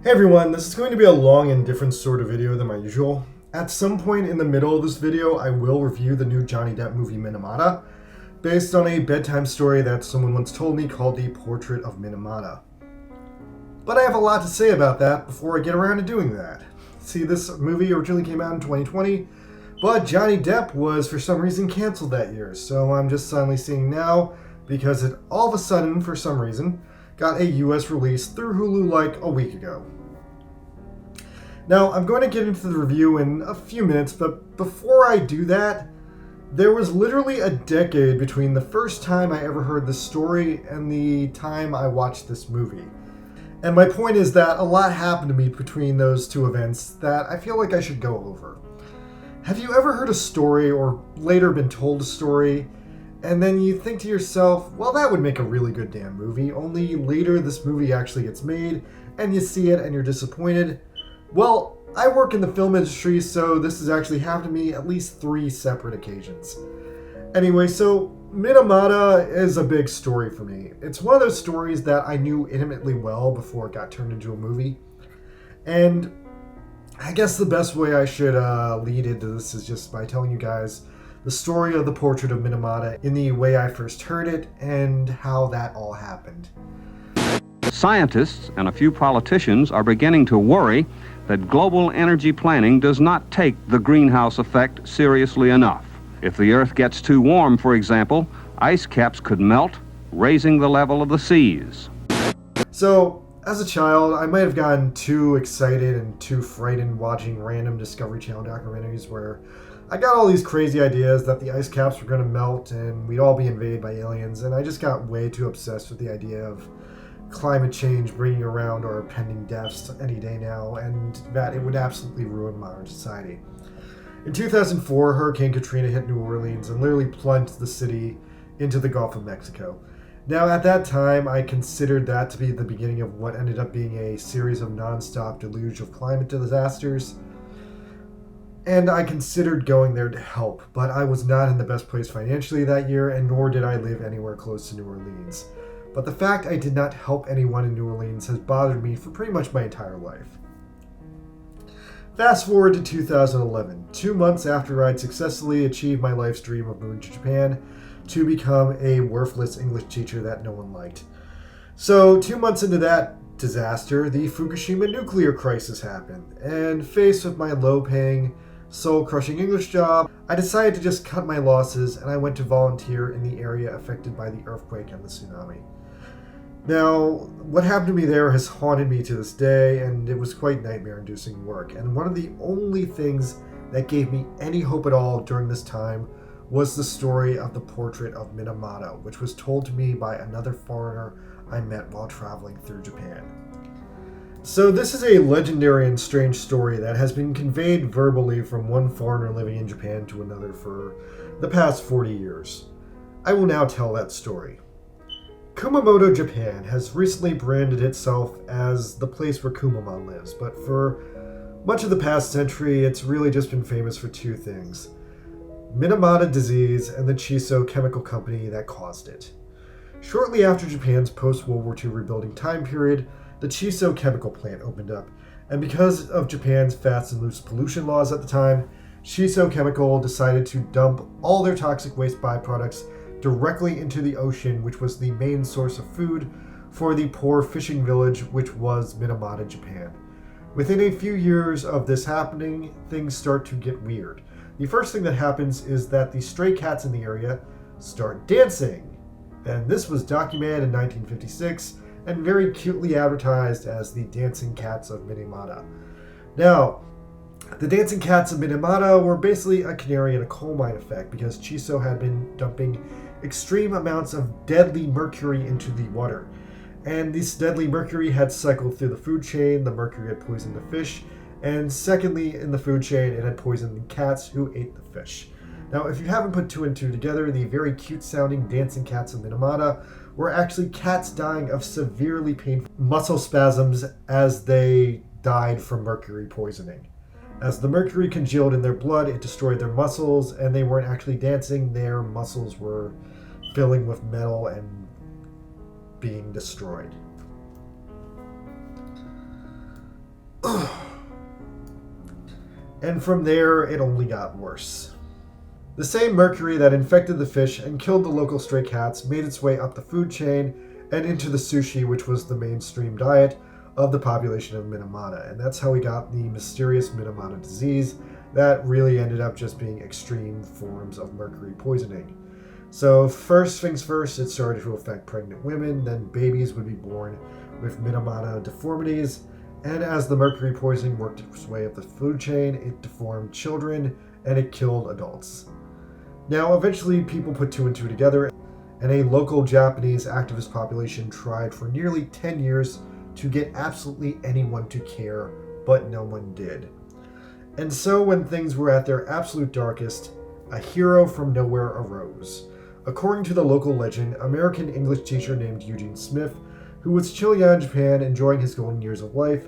Hey everyone, this is going to be a long and different sort of video than my usual. At some point in the middle of this video, I will review the new Johnny Depp movie Minamata, based on a bedtime story that someone once told me called the Portrait of Minamata. But I have a lot to say about that before I get around to doing that. See, this movie originally came out in 2020, but Johnny Depp was for some reason canceled that year, so I'm just suddenly seeing now because it all of a sudden, for some reason, got a US release through Hulu like a week ago. Now, I'm going to get into the review in a few minutes, but before I do that, there was literally a decade between the first time I ever heard this story and the time I watched this movie. And my point is that a lot happened to me between those two events that I feel like I should go over. Have you ever heard a story or later been told a story, and then you think to yourself, well, that would make a really good damn movie, only later this movie actually gets made, and you see it and you're disappointed? Well, I work in the film industry, so this has actually happened to me at least 3 separate occasions. Anyway, so Minamata is a big story for me. It's one of those stories that I knew intimately well before it got turned into a movie. And I guess the best way I should lead into this is just by telling you guys the story of the Portrait of Minamata in the way I first heard it and how that all happened. Scientists and a few politicians are beginning to worry that global energy planning does not take the greenhouse effect seriously enough. If the Earth gets too warm, for example, ice caps could melt, raising the level of the seas. So, as a child, I might have gotten too excited and too frightened watching random Discovery Channel documentaries where I got all these crazy ideas that the ice caps were going to melt and we'd all be invaded by aliens, and I just got way too obsessed with the idea of climate change bringing around our pending deaths any day now, and that it would absolutely ruin modern society. In 2004, Hurricane Katrina hit New Orleans and literally plunged the city into the Gulf of Mexico. Now, at that time, I considered that to be the beginning of what ended up being a series of non-stop deluge of climate disasters, and I considered going there to help, but I was not in the best place financially that year, and nor did I live anywhere close to New Orleans. But the fact I did not help anyone in New Orleans has bothered me for pretty much my entire life. Fast forward to 2011, 2 months after I'd successfully achieved my life's dream of moving to Japan to become a worthless English teacher that no one liked. So 2 months into that disaster, the Fukushima nuclear crisis happened, and faced with my low-paying, soul-crushing English job, I decided to just cut my losses and I went to volunteer in the area affected by the earthquake and the tsunami. Now, what happened to me there has haunted me to this day, and it was quite nightmare-inducing work. And one of the only things that gave me any hope at all during this time was the story of the Portrait of Minamata, which was told to me by another foreigner I met while traveling through Japan. So this is a legendary and strange story that has been conveyed verbally from one foreigner living in Japan to another for the past 40 years. I will now tell that story. Kumamoto, Japan has recently branded itself as the place where Kumamon lives, but for much of the past century, it's really just been famous for 2 things: Minamata Disease and the Chiso chemical company that caused it. Shortly after Japan's post-World War II rebuilding time period, the Chiso chemical plant opened up, and because of Japan's fast and loose pollution laws at the time, Chiso Chemical decided to dump all their toxic waste byproducts directly into the ocean, which was the main source of food for the poor fishing village which was Minamata, Japan. Within a few years of this happening, things start to get weird. The first thing that happens is that the stray cats in the area start dancing. And this was documented in 1956 and very cutely advertised as the Dancing Cats of Minamata. Now, the Dancing Cats of Minamata were basically a canary in a coal mine effect because Chiso had been dumping extreme amounts of deadly mercury into the water. And this deadly mercury had cycled through the food chain, the mercury had poisoned the fish, and secondly, in the food chain, it had poisoned the cats who ate the fish. Now, if you haven't put 2 and 2 together, the very cute-sounding Dancing Cats of Minamata were actually cats dying of severely painful muscle spasms as they died from mercury poisoning. As the mercury congealed in their blood, it destroyed their muscles, and they weren't actually dancing, their muscles were filling with metal and being destroyed. And from there, it only got worse. The same mercury that infected the fish and killed the local stray cats made its way up the food chain and into the sushi, which was the mainstream diet of the population of Minamata. And that's how we got the mysterious Minamata disease that really ended up just being extreme forms of mercury poisoning. So first things first, it started to affect pregnant women, then babies would be born with Minamata deformities, and as the mercury poisoning worked its way up the food chain, it deformed children and it killed adults. Now, eventually, people put two and two together, and a local Japanese activist population tried for nearly 10 years to get absolutely anyone to care, but no one did. And so, when things were at their absolute darkest, a hero from nowhere arose. According to the local legend, American English teacher named Eugene Smith, who was chilling out in Japan enjoying his golden years of life,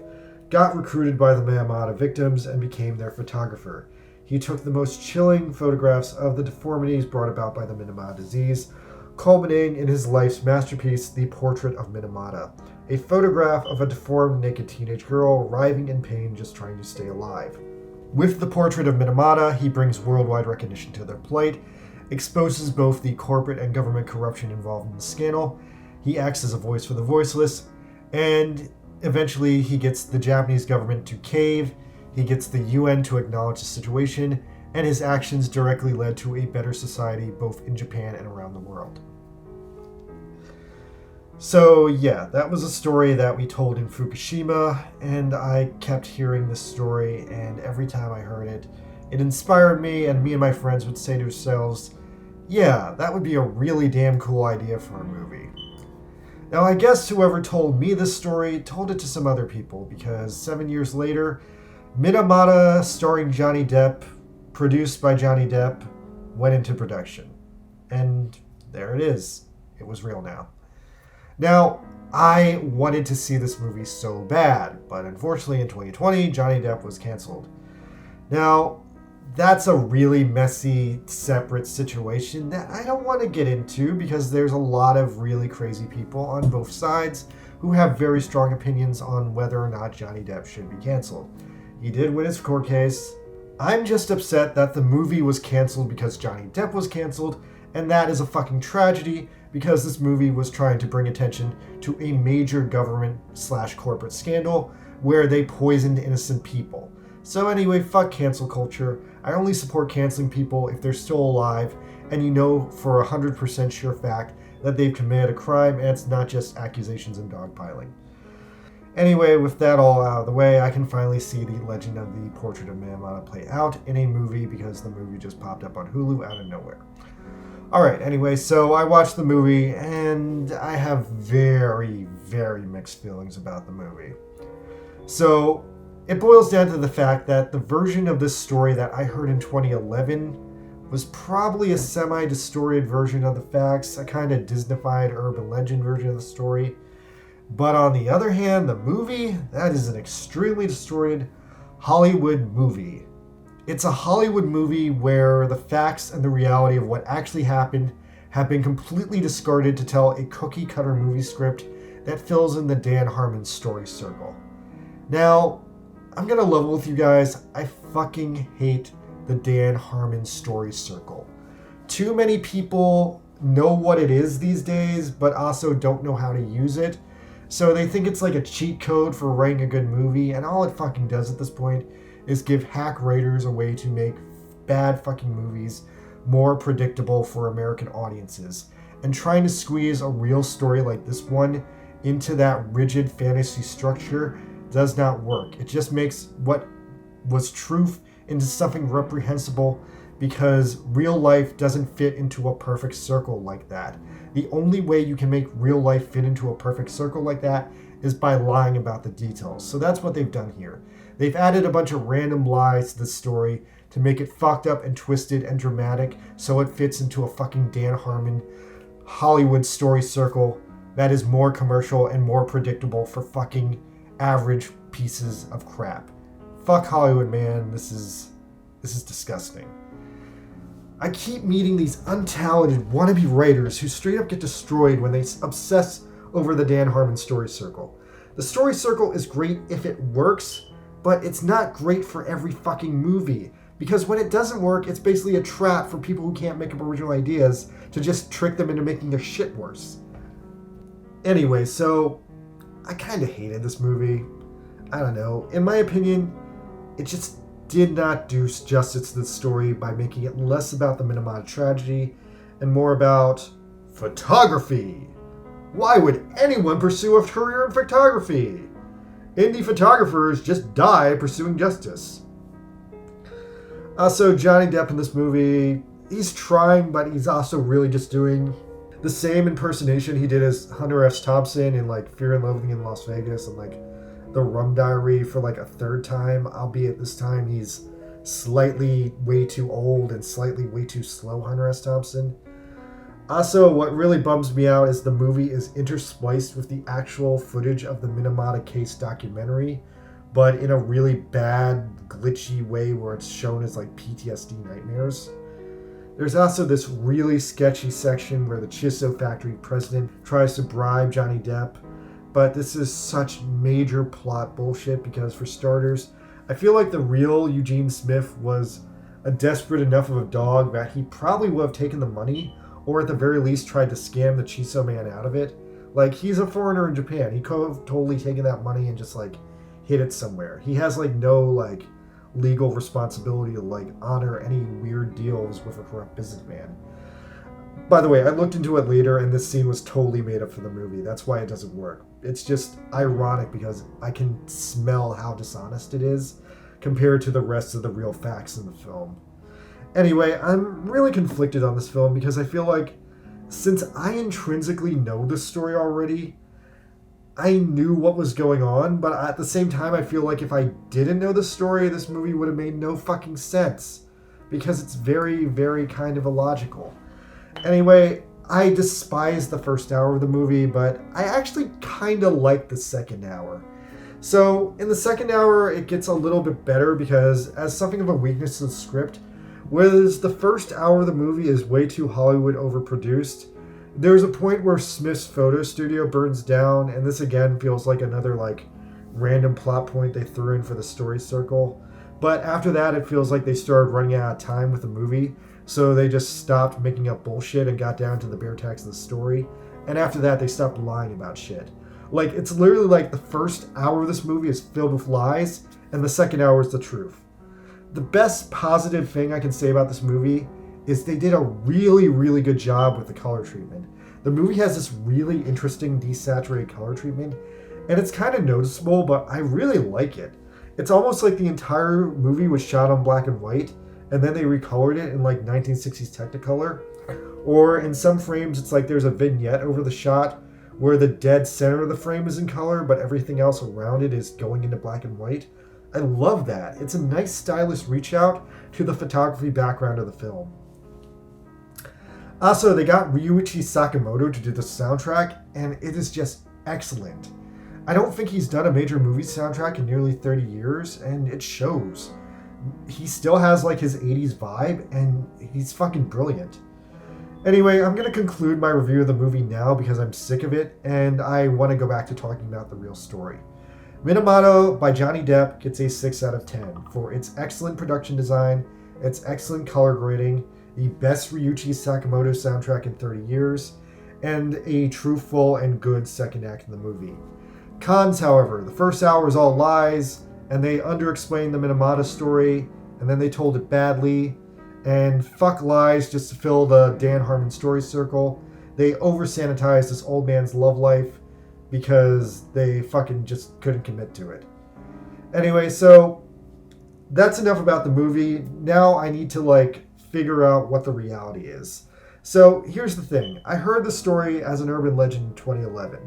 got recruited by the Minamata victims and became their photographer. He took the most chilling photographs of the deformities brought about by the Minamata disease, culminating in his life's masterpiece, The Portrait of Minamata, a photograph of a deformed naked teenage girl writhing in pain just trying to stay alive. With The Portrait of Minamata, he brings worldwide recognition to their plight, exposes both the corporate and government corruption involved in the scandal. He acts as a voice for the voiceless, and eventually he gets the Japanese government to cave. He gets the UN to acknowledge the situation, and his actions directly led to a better society both in Japan and around the world. So yeah, that was a story that we told in Fukushima, and I kept hearing this story, and every time I heard it, it inspired me, and me and my friends would say to ourselves, yeah, that would be a really damn cool idea for a movie. Now I guess whoever told me this story told it to some other people, because 7 years later, Minamata, starring Johnny Depp, produced by Johnny Depp, went into production. And there it is. It was real now. Now, I wanted to see this movie so bad, but unfortunately in 2020, Johnny Depp was canceled. Now, that's a really messy, separate situation that I don't want to get into because there's a lot of really crazy people on both sides who have very strong opinions on whether or not Johnny Depp should be canceled. He did win his court case. I'm just upset that the movie was canceled because Johnny Depp was canceled, and that is a fucking tragedy because this movie was trying to bring attention to a major government/corporate scandal where they poisoned innocent people. So anyway, fuck cancel culture. I only support canceling people if they're still alive and you know for 100% sure fact that they've committed a crime and it's not just accusations and dogpiling. Anyway, with that all out of the way, I can finally see the legend of the Portrait of Minamata play out in a movie because the movie just popped up on Hulu out of nowhere. Alright, anyway, so I watched the movie and I have very, very mixed feelings about the movie. So, it boils down to the fact that the version of this story that I heard in 2011 was probably a semi-distorted version of the facts, a kind of Disneyfied urban legend version of the story. But on the other hand, the movie, that is an extremely distorted Hollywood movie. It's a Hollywood movie where the facts and the reality of what actually happened have been completely discarded to tell a cookie-cutter movie script that fills in the Dan Harmon story circle. Now, I'm gonna level with you guys, I fucking hate the Dan Harmon story circle. Too many people know what it is these days, but also don't know how to use it. So they think it's like a cheat code for writing a good movie, and all it fucking does at this point is give hack writers a way to make bad fucking movies more predictable for American audiences. And trying to squeeze a real story like this one into that rigid fantasy structure does not work. It just makes what was truth into something reprehensible because real life doesn't fit into a perfect circle like that. The only way you can make real life fit into a perfect circle like that is by lying about the details. So that's what they've done here. They've added a bunch of random lies to the story to make it fucked up and twisted and dramatic so it fits into a fucking Dan Harmon Hollywood story circle that is more commercial and more predictable for fucking average pieces of crap. Fuck Hollywood, man. This is disgusting. I keep meeting these untalented wannabe writers who straight up get destroyed when they obsess over the Dan Harmon story circle. The story circle is great if it works, but it's not great for every fucking movie. Because when it doesn't work, it's basically a trap for people who can't make up original ideas to just trick them into making their shit worse. Anyway, so I kind of hated this movie. I don't know. In my opinion, it just did not do justice to the story by making it less about the Minamata tragedy and more about photography. Why would anyone pursue a career in photography? Indie photographers just die pursuing justice. Also, Johnny Depp in this movie, he's trying, but he's also really just doing the same impersonation he did as Hunter S. Thompson in like Fear and Loathing in Las Vegas and like The Rum Diary for like a third time, albeit this time he's slightly way too old and slightly way too slow Hunter S. Thompson. Also, what really bums me out is the movie is interspliced with the actual footage of the Minamata case documentary, but in a really bad, glitchy way where it's shown as like PTSD nightmares. There's also this really sketchy section where the Chiso factory president tries to bribe Johnny Depp, but this is such major plot bullshit because, for starters, I feel like the real Eugene Smith was a desperate enough of a dog that he probably would have taken the money, or at the very least tried to scam the Chiso man out of it. Like, he's a foreigner in Japan. He could have totally taken that money and just, like, hid it somewhere. He has, like, no, like, legal responsibility to, like, honor any weird deals with a corrupt businessman. By the way, I looked into it later, and this scene was totally made up for the movie. That's why it doesn't work. It's just ironic because I can smell how dishonest it is compared to the rest of the real facts in the film. Anyway, I'm really conflicted on this film because I feel like since I intrinsically know this story already, I knew what was going on, but at the same time I feel like if I didn't know the story, this movie would have made no fucking sense because it's very, very kind of illogical. Anyway, I despise the first hour of the movie, but I actually kind of like the second hour. So, in the second hour, it gets a little bit better because, as something of a weakness to the script, whereas the first hour of the movie is way too Hollywood overproduced, there's a point where Smith's photo studio burns down, and this again feels like another like random plot point they threw in for the story circle. But after that, it feels like they started running out of time with the movie, so they just stopped making up bullshit and got down to the bare text of the story. And after that, they stopped lying about shit. Like, it's literally like the first hour of this movie is filled with lies, and the second hour is the truth. The best positive thing I can say about this movie is they did a really, really good job with the color treatment. The movie has this really interesting desaturated color treatment, and it's kind of noticeable, but I really like it. It's almost like the entire movie was shot on black and white, and then they recolored it in like 1960s Technicolor. Or in some frames, it's like there's a vignette over the shot where the dead center of the frame is in color, but everything else around it is going into black and white. I love that. It's a nice stylish reach out to the photography background of the film. Also, they got Ryuichi Sakamoto to do the soundtrack, and it is just excellent. I don't think he's done a major movie soundtrack in nearly 30 years, and it shows. He still has like his 80s vibe, and he's fucking brilliant. Anyway, I'm going to conclude my review of the movie now because I'm sick of it, and I want to go back to talking about the real story. Minamata by Johnny Depp gets a 6 out of 10 for its excellent production design, its excellent color grading, the best Ryuichi Sakamoto soundtrack in 30 years, and a truthful and good second act in the movie. Cons, however, the first hour is all lies, and they underexplained the Minamata story, and then they told it badly, and fuck lies just to fill the Dan Harmon story circle. They over-sanitized this old man's love life because they fucking just couldn't commit to it. Anyway, so that's enough about the movie. Now I need to figure out what the reality is. So here's the thing. I heard the story as an urban legend in 2011.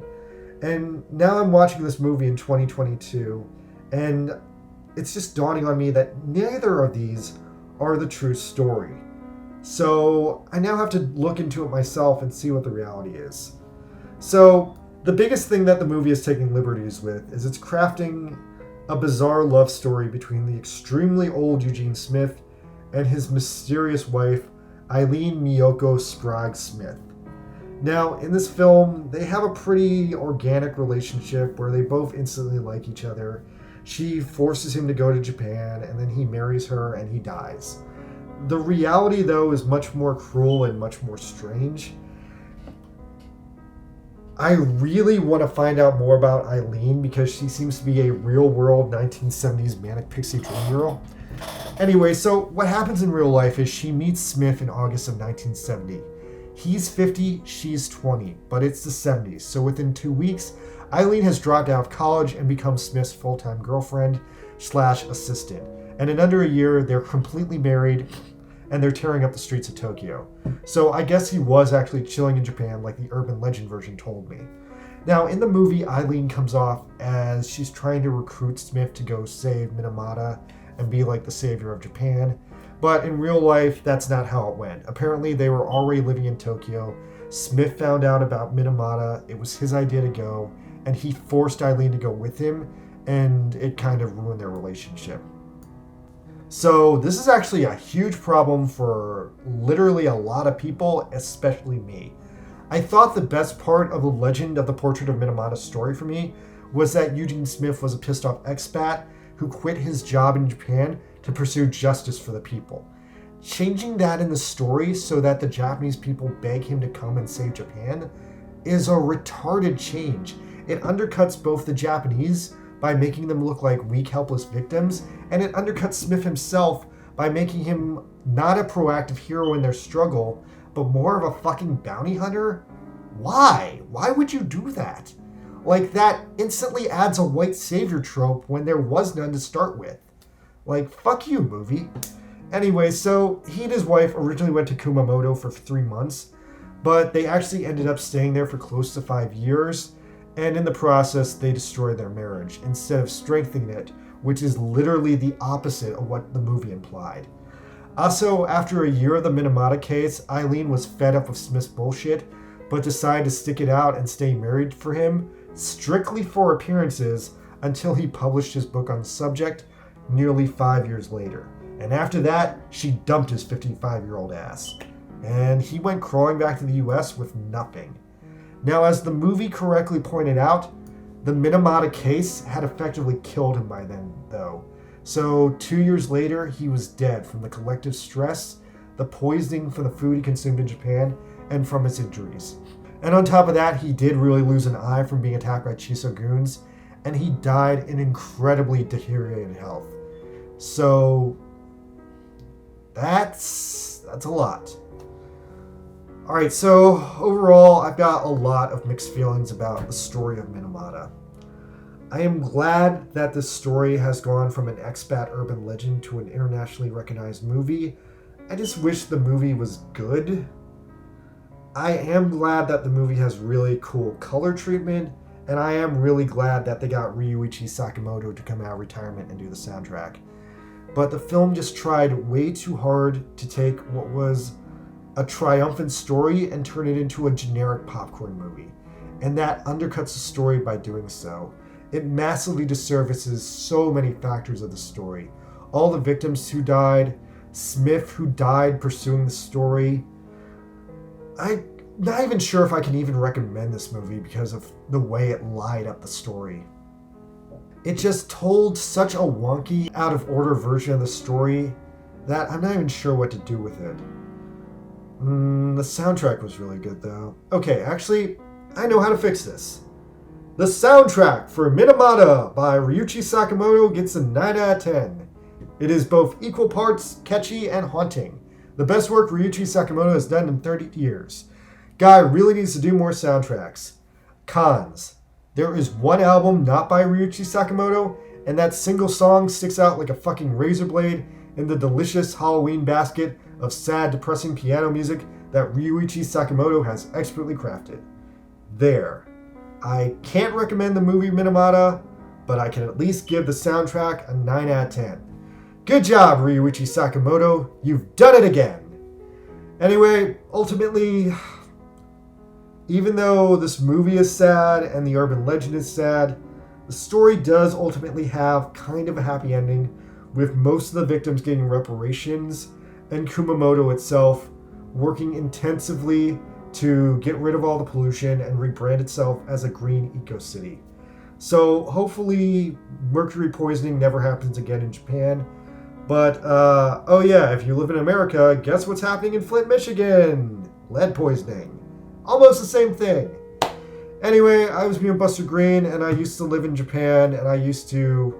And now I'm watching this movie in 2022. And it's just dawning on me that neither of these are the true story. So I now have to look into it myself and see what the reality is. So the biggest thing that the movie is taking liberties with is it's crafting a bizarre love story between the extremely old Eugene Smith and his mysterious wife, Eileen Miyoko Sprague Smith. Now, in this film, they have a pretty organic relationship where they both instantly like each other. She forces him to go to Japan, and then he marries her and he dies. The reality, though, is much more cruel and much more strange. I really want to find out more about Eileen because she seems to be a real-world 1970s manic pixie dream girl. Anyway, so what happens in real life is she meets Smith in August of 1970. He's 50, she's 20, but it's the 70s, so within 2 weeks, Eileen has dropped out of college and becomes Smith's full-time girlfriend/assistant. And in under a year, they're completely married, and they're tearing up the streets of Tokyo. So I guess he was actually chilling in Japan like the urban legend version told me. Now, in the movie, Eileen comes off as she's trying to recruit Smith to go save Minamata and be like the savior of Japan. But in real life, that's not how it went. Apparently, they were already living in Tokyo. Smith found out about Minamata. It was his idea to go, and he forced Eileen to go with him, and it kind of ruined their relationship. So this is actually a huge problem for literally a lot of people, especially me. I thought the best part of the legend of the Portrait of Minamata story for me was that Eugene Smith was a pissed off expat who quit his job in Japan to pursue justice for the people. Changing that in the story so that the Japanese people beg him to come and save Japan is a retarded change. It undercuts both the Japanese by making them look like weak, helpless victims, and it undercuts Smith himself by making him not a proactive hero in their struggle, but more of a fucking bounty hunter? Why? Why would you do that? Like, that instantly adds a white savior trope when there was none to start with. Like, fuck you, movie. Anyway, so he and his wife originally went to Kumamoto for 3 months, but they actually ended up staying there for close to 5 years, and in the process, they destroyed their marriage instead of strengthening it, which is literally the opposite of what the movie implied. Also, after a year of the Minamata case, Eileen was fed up with Smith's bullshit, but decided to stick it out and stay married for him, strictly for appearances, until he published his book on the subject nearly 5 years later. And after that, she dumped his 55-year-old ass. And he went crawling back to the US with nothing. Now, as the movie correctly pointed out, the Minamata case had effectively killed him by then, though. So 2 years later, he was dead from the collective stress, the poisoning from the food he consumed in Japan, and from his injuries. And on top of that, he did really lose an eye from being attacked by Chiso goons, and he died in incredibly deteriorated health. So that's a lot. Alright, so overall, I've got a lot of mixed feelings about the story of Minamata. I am glad that this story has gone from an expat urban legend to an internationally recognized movie. I just wish the movie was good. I am glad that the movie has really cool color treatment, and I am really glad that they got Ryuichi Sakamoto to come out of retirement and do the soundtrack. But the film just tried way too hard to take what was a triumphant story and turn it into a generic popcorn movie. And that undercuts the story by doing so. It massively disservices so many factors of the story. All the victims who died, Smith who died pursuing the story. I'm not even sure if I can even recommend this movie because of the way it lied up the story. It just told such a wonky, out of order version of the story that I'm not even sure what to do with it. The soundtrack was really good though. Okay, actually, I know how to fix this. The soundtrack for Minamata by Ryuichi Sakamoto gets a 9 out of 10. It is both equal parts catchy and haunting. The best work Ryuichi Sakamoto has done in 30 years. Guy really needs to do more soundtracks. Cons. There is one album not by Ryuichi Sakamoto, and that single song sticks out like a fucking razor blade in the delicious Halloween basket of sad, depressing piano music that Ryuichi Sakamoto has expertly crafted. There. I can't recommend the movie Minamata, but I can at least give the soundtrack a 9 out of 10. Good job, Ryuichi Sakamoto. You've done it again. Anyway, ultimately, even though this movie is sad and the urban legend is sad, the story does ultimately have kind of a happy ending, with most of the victims getting reparations and Kumamoto itself working intensively to get rid of all the pollution and rebrand itself as a green eco-city. So hopefully mercury poisoning never happens again in Japan. But, oh yeah, if you live in America, guess what's happening in Flint, Michigan? Lead poisoning. Almost the same thing. Anyway, I was me, Buster Green, and I used to live in Japan, and I used to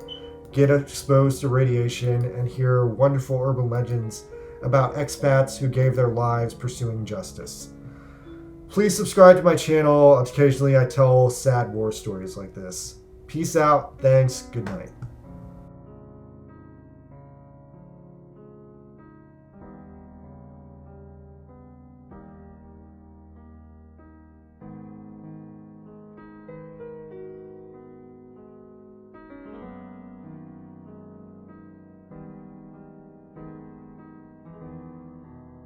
get exposed to radiation and hear wonderful urban legends about expats who gave their lives pursuing justice. Please subscribe to my channel. Occasionally I tell sad war stories like this. Peace out. Thanks. Good night.